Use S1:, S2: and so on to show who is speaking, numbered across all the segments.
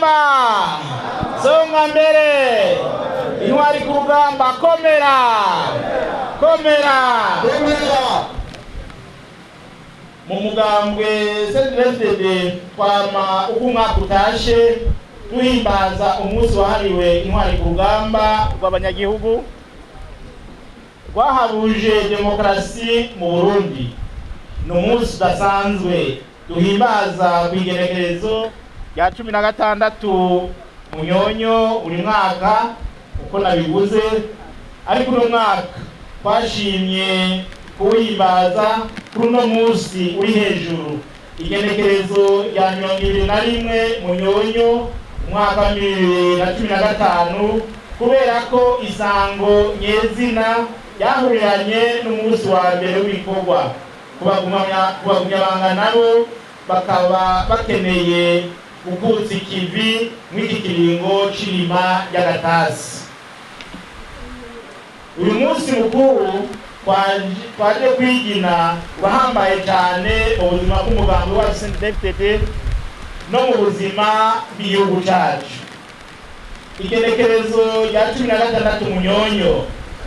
S1: rugamba songa mbere intwari ku rugamba komera komera mu mugambwe CNDD twama uko umwaka utashe tuhimbaza umunsi wahariwe intwari ku rugamba rw'abanyagihugu rwahabuje demokarasi mu Burundi. Ni umunsi udasanzwe duhimbaza ku igenekerezo rya 16 Munyonyo buri mwaka uko nabivuze, ariko uno mwaka twashimye kuwihimbaza kuri uno munsi uri hejuru, igenekerezo rya 21 Munyonyo umwaka wa 2015, kubera ko isango nyezina yahuriranye n'umunsi wa mbere w'ibikorwa. Kubagumya nabo bakaba bakeneye gukutsa ikivi mw'iki kiringo c'irima ry'agatasi. Uyu munsi mukuru twaje kwigina wahambaye cyane mu buzima bw'umugambi wa CNDD no mu buzima bw'igihugu cyacu. Igenekerezo rya 16 Munyonyo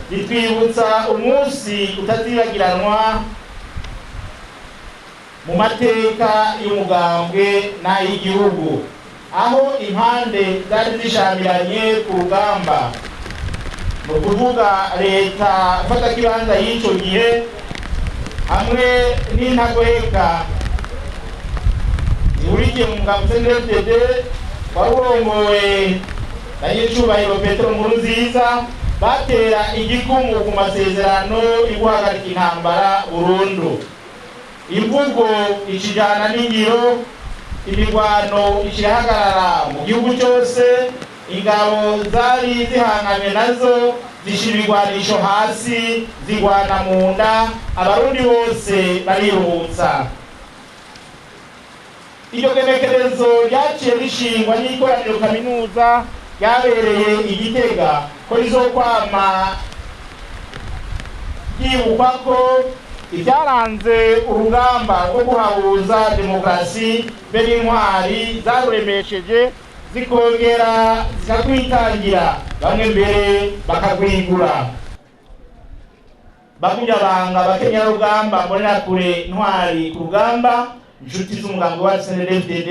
S1: ritwibutsa umunsi utazibagiranwa mu mateka y'umugambwe n'ay'igihugu, aho impande zari zishamiranye ku rugamba. Ni ukuvuga leta ifata kibanza y'icyo gihe hamwe n'intagoheka zihurikiye mu mugambwe CNDD wari urongowe na nyir'icyubahiro Petero Nkurunziza, batera igikumu ku masezerano yo guhagarika intambara burundu. Imvugo ikijana n'ingiro, imirwano ikirahagarara mu gihugu cyose, ingabo zari zihanganye nazo zishira ibigwanisho hasi zigwana mu nda, abarundi bose bariruhutsa. Iryo genekerezo ryaciye rishingwa n'ikoraniro kaminuza ryabereye i Gitega ko rizokwama ryibukwa ko ibyaranze urugamba rwo guhabuza demokarasi be n'intwari zaruremesheje zikongera zikagwitangira, bamwe mbere bakagwigura. Bakunyabanga bakenyarugamba mbonerakure intwari ku rugamba, inshuti z'umugambi wa CNDD,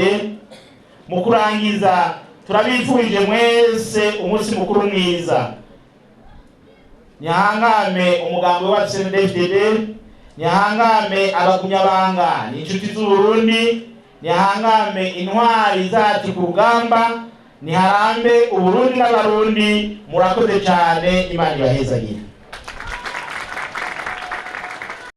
S1: mu kurangiza turabifurije mwese umunsi mukuru mwiza. Nyahangame umugambi wa CNDD, nyahangame abakunyabanga n'inshuti z'Uburundi, nyahangame intwari zacu ku rugamba, niharambe Uburundi n'abarundi. Murakoze cyane, Imana ibahezagire.